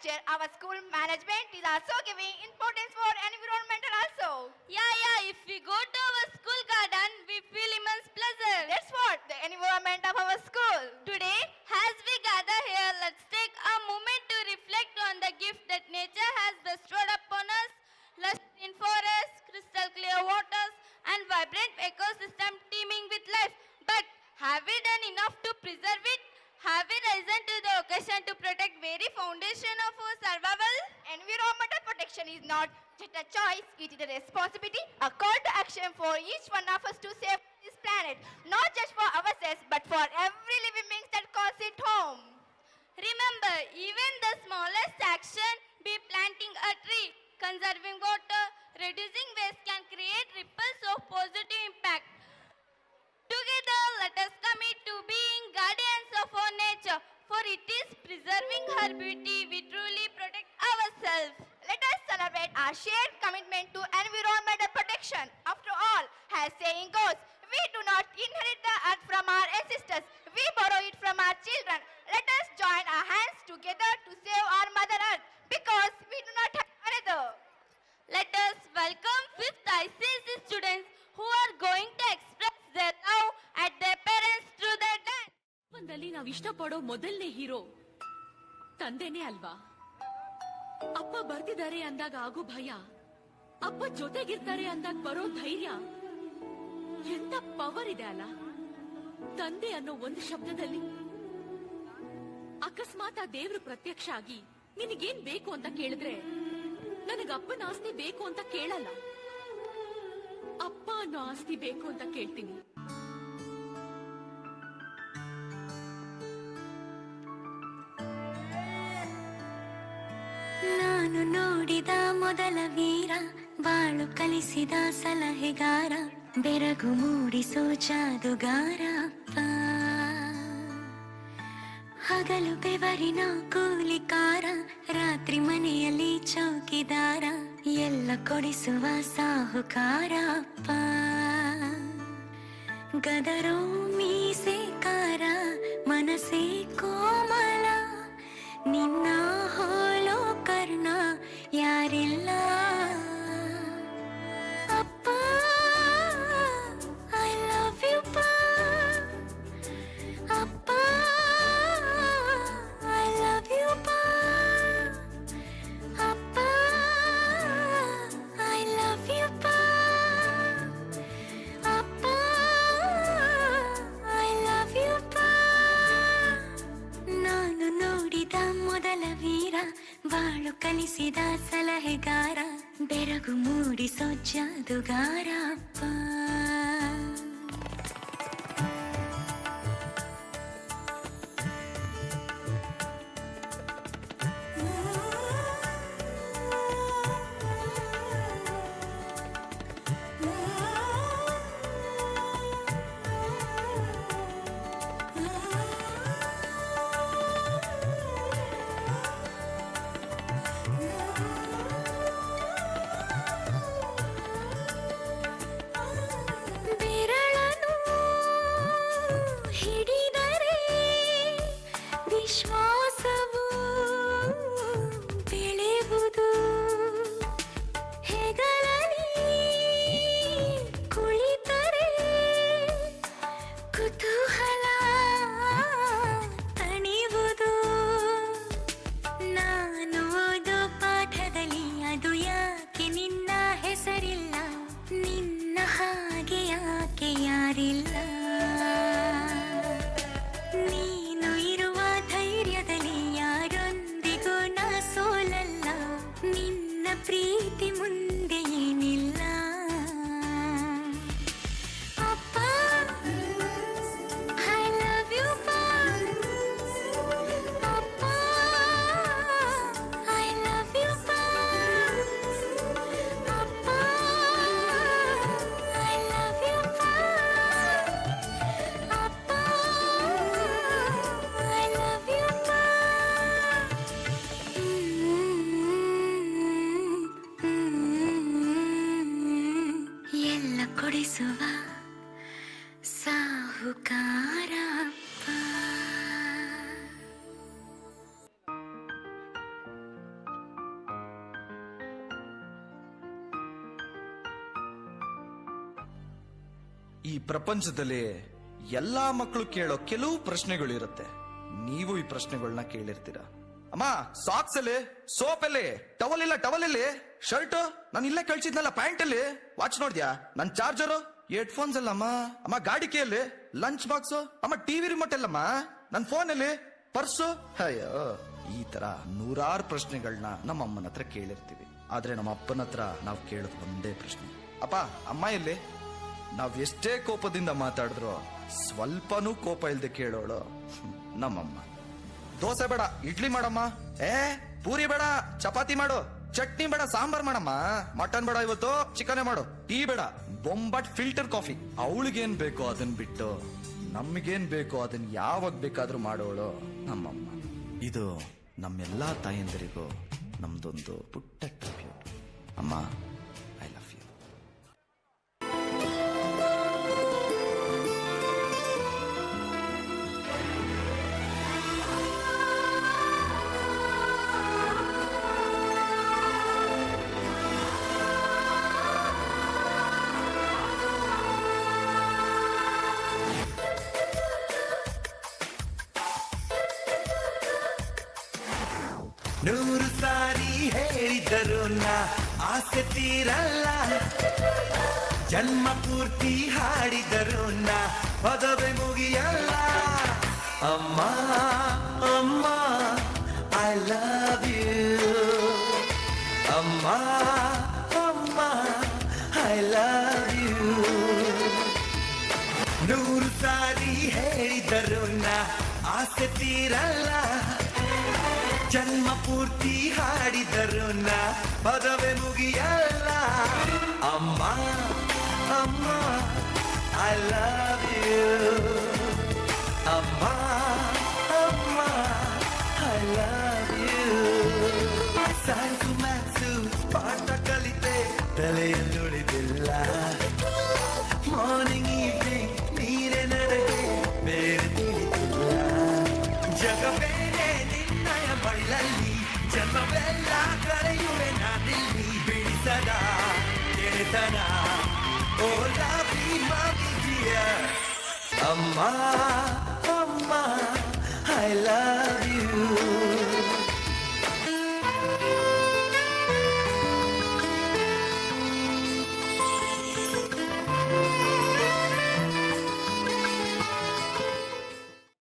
year our school management is also giving importance for environmental also. Yeah, if we go to our school garden, we feel immense pleasure. That's what the environment of our school. Today, as we gather here, let's take a moment to reflect on the gift that nature has bestowed upon us. Lush green forests, crystal clear waters, and vibrant ecosystem teeming with life. But have we done enough to preserve it? Have we risen to the occasion to protect very foundation of our survival? Environmental protection is not just a choice, it is a responsibility, a call to action for each one of us to save this planet, not just for ourselves, but for every living being that calls it home. Remember, even the smallest action, be planting a tree, conserving water, reducing waste can create ripples of positive impact. Together, let us commit to being guardians of our nature, for it is preserving her beauty we truly protect ourselves. Let us celebrate our shared commitment to environmental protection. After all, as saying goes, we do not inherit the earth from our ancestors, we borrow it from our children. Let us join our hands together to save our Mother Earth, because we do not have another. Let us welcome 5th ICSE students who are going to express their love at their parents through their dance. ಜೀವನದಲ್ಲಿ ನಾವು ಇಷ್ಟಪಡೋ ಮೊದಲನೇ hero ತಂದೆನೇ ಅಲ್ವಾ? ಅಪ್ಪ ಬರ್ತಿದ್ದಾರೆ ಅಂದಾಗ ಆಗೋ ಭಯ, ಅಪ್ಪ ಜೊತೆಗಿರ್ತಾರೆ ಅಂದಾಗ ಬರೋ ಧೈರ್ಯ, ಎಂತ ಪವರ್ ಇದೆ ಅಲ್ಲ ತಂದೆ ಅನ್ನೋ ಒಂದು ಶಬ್ದದಲ್ಲಿ. ಅಕಸ್ಮಾತ್ ಆ ದೇವ್ರು ಪ್ರತ್ಯಕ್ಷ ಆಗಿ ನಿನಗೇನ್ ಬೇಕು ಅಂತ ಕೇಳಿದ್ರೆ, ನನಗ ಅಪ್ಪನ ಆಸ್ತಿ ಬೇಕು ಅಂತ ಕೇಳಲ್ಲ, ಅಪ್ಪ ಅನ್ನೋ ಆಸ್ತಿ ಬೇಕು ಅಂತ ಕೇಳ್ತೀನಿ. ನಾನು ನೋಡಿದ ಮೊದಲ ವೀರ, ಬಾಳು ಕಲಿಸಿದ ಸಲಹೆಗಾರ, ಬೆರಗು ಮೂಡಿಸೋ ಜಾದುಗಾರ ಅಪ್ಪ. ಹಗಲು ಬೆವರಿನ ಕೂಲಿಕಾರ, ರಾತ್ರಿ ಮನೆಯಲ್ಲಿ ಚೌಕಿದಾರ, ಎಲ್ಲ ಕೊಡಿಸುವ ಸಾಹುಕಾರ ಅಪ್ಪ. ಗದರೋ ಮೀಸೆಕಾರ, ಮನಸ್ಸೇ ಕೋಮಲ, ನಿನ್ನ ಹೋಲೋ ಕರ್ಣ ಯಾರಿಲ್ಲ ಅಪ್ಪ. ಐ ಲವ್ ಯು ಪಾ ಅಪ್ಪ, ಐ ಲವ್ ಯು ಪಾ ಅಪ್ಪ, ಐ ಲವ್ ಯು ಪಾ ಅಪ್ಪ, ಐ ಲವ್ ಯು ಪಾ. ನಾನು ನೋಡಿದ ಮೊದಲ ವೀರ, ಬಾಳು ಕಲಿಸಿದ ಸಲಹೆಗಾರ, ಬೆರಗು ಮೂಡಿಸೋ ಜಾದುಗಾರ ಅಪ್ಪ. ವಿಶ್ವಾಸವು ಬೆಳೆಯುವುದು, ಹೆಗಲಲ್ಲಿ ಕುಳಿತರೆ ಕುತೂಹಲ ತಣಿಯುವುದು. ನಾನು ಓದೋ ಪಾಠದಲ್ಲಿ ಅದು ಯಾಕೆ ನಿನ್ನ ಹೆಸರಿಲ್ಲ, ನಿನ್ನ ಹಾಗೆ ಯಾಕೆ ಯಾರಿಲ್ಲ. ನೀನು ಇರುವ ಧೈರ್ಯದಲ್ಲಿ ಯಾರೊಂದಿಗೂ ನಾ ಸೋಲಲ್ಲ, ನಿನ್ನ ಪ್ರೀತಿ ಮುಂದೆ ಏನಿಲ್ಲ ಅಪ್ಪ. ಐ ಲವ್ ಯು ಪಾ ಅಪ್ಪ, ಐ ಲವ್ ಯು ಪಾ ಅಪ್ಪ, ಐ ಲವ್ ಯು ಪಾ ಅಪ್ಪ, ಐ ಲವ್ ಯು ಪಾ. ಎಲ್ಲ ಕೊಡಿಸುವ ಸಾಹುಕಾರ ಅಪ್ಪ. ಪ್ರಪಂಚದಲ್ಲಿ ಎಲ್ಲಾ ಮಕ್ಕಳು ಕೇಳೋ ಕೆಲವು ಪ್ರಶ್ನೆಗಳು ಇರುತ್ತೆ. ನೀವು ಈ ಪ್ರಶ್ನೆಗಳನ್ನ ಕೇಳಿರ್ತೀರ. ಅಮ್ಮ ಸಾಕ್ಸ್ ಅಲ್ಲಿ, ಸೋಪ್ ಅಲ್ಲಿ, ಟವಲ್ ಇಲ್ಲ, ಟವಲ್ ಇಲ್ಲಿ, ಶರ್ಟ್ ನಾನು ಇಲ್ಲೇ ಕಳ್ಸಿದ್ನಲ್ಲ, ಪ್ಯಾಂಟ್ ಅಲ್ಲಿ, ವಾಚ್ ನೋಡ್ದ್ಯಾ, ನನ್ ಚಾರ್ಜರ್, ಹೆಡ್ಫೋನ್ಸ್ ಅಲ್ಲಮ್ಮ, ಅಮ್ಮ ಗಾಡಿ ಕೀಯಲ್ಲಿ, ಲಂಚ್ ಬಾಕ್ಸ್, ಅಮ್ಮ ಟಿವಿ ರಿಮೋಟ್ ಅಲ್ಲಮ್ಮ, ನನ್ ಫೋನ್ ಅಲ್ಲಿ, ಪರ್ಸು. ಅಯ್ಯೋ, ಈ ತರ ನೂರಾರು ಪ್ರಶ್ನೆಗಳನ್ನ ನಮ್ಮ ಅಮ್ಮನ ಹತ್ರ ಕೇಳಿರ್ತೀವಿ. ಆದ್ರೆ ನಮ್ಮ ಅಪ್ಪನ ಹತ್ರ ನಾವು ಕೇಳೋದು ಒಂದೇ ಪ್ರಶ್ನೆ, ಅಪ್ಪ ಅಮ್ಮ ಎಲ್ಲಿ? ನಾವ್ ಎಷ್ಟೇ ಕೋಪದಿಂದ ಮಾತಾಡಿದ್ರು ಸ್ವಲ್ಪನೂ ಕೋಪ ಇಲ್ದೆ ಕೇಳೋಳು ನಮ್ಮಮ್ಮ. ದೋಸೆ ಬೇಡ, ಇಡ್ಲಿ ಮಾಡಮ್ಮ, ಪೂರಿ ಬೇಡ, ಚಪಾತಿ ಮಾಡು, ಚಟ್ನಿ ಬೇಡ, ಸಾಂಬಾರ್ ಮಾಡಮ್ಮ, ಮಟನ್ ಬೇಡ, ಇವತ್ತು ಚಿಕನ್ ಮಾಡು, ಟೀ ಬೇಡ, ಬೊಂಬಾಟ್ ಫಿಲ್ಟರ್ ಕಾಫಿ. ಅವಳಿಗೇನ್ ಬೇಕೋ ಅದನ್ ಬಿಟ್ಟು ನಮ್ಗೇನ್ ಬೇಕೋ ಅದನ್ನ ಯಾವಾಗ ಬೇಕಾದ್ರೂ ಮಾಡೋಳು ನಮ್ಮಮ್ಮ. ಇದು ನಮ್ಮೆಲ್ಲಾ ತಾಯಂದಿರಿಗೂ ನಮ್ದೊಂದು ಪುಟ್ಟ ಟ್ರಿಬ್ಯೂಟ್. ಅಮ್ಮ, ಐ ಲವ್ ಯು. ನೂರು ಸಾರಿ ಹೇಳಿದರು ನಾ ಆಸೆ ತೀರಲ್ಲ, ಜನ್ಮ ಪೂರ್ತಿ ಹಾಡಿದರು ನಾ ಪದವೇ ಮುಗಿಯಲ್ಲ. ಅಮ್ಮ ಅಮ್ಮ ಐ ಲವ್ ಯು, ಅಮ್ಮ ಅಮ್ಮ ಐ ಲವ್ ಯು. ನೂರು ಸಾರಿ ಹೇಳಿದರು ನಾ ಆಸೆ ತೀರಲ್ಲ, ಜನ್ಮ ಪೂರ್ತಿ ಹಾಡಿದರು ನಾ ಪದವೇ ಮುಗಿಯಲ್ಲ. ಅಮ್ಮ ಅಮ್ಮ ಐ ಲವ್ ಯು, ಅಮ್ಮ ಅಮ್ಮ I love you. Science maths ಪಾಠ ಕಲಿತೆ ತಲೆಯನ್ನುಳಿದಿಲ್ಲ, ಮಾರ್ನಿಂಗ್ ಈವ್ನಿಂಗ್ ನೀರೇ ನನಗೆ ಬೇರೆ ತಿಳಿದಿಲ್ಲ. ಜಗವೇನೆ ನಿನ್ನಯ ಬಳ್ಳಲ್ಲಿ, ಜನ್ಮವೆಲ್ಲ ಕರೆಯುವೆ ನಾನಿಲ್ಲಿ, ಬಿಡಿಸದ ಗೆಳೆತನ ಓ ಲವ್ಲಿ ಮಮ್ಮಿ ಡಿಯರ್. ಅಮ್ಮ ಅಮ್ಮ ಐ ಲವ್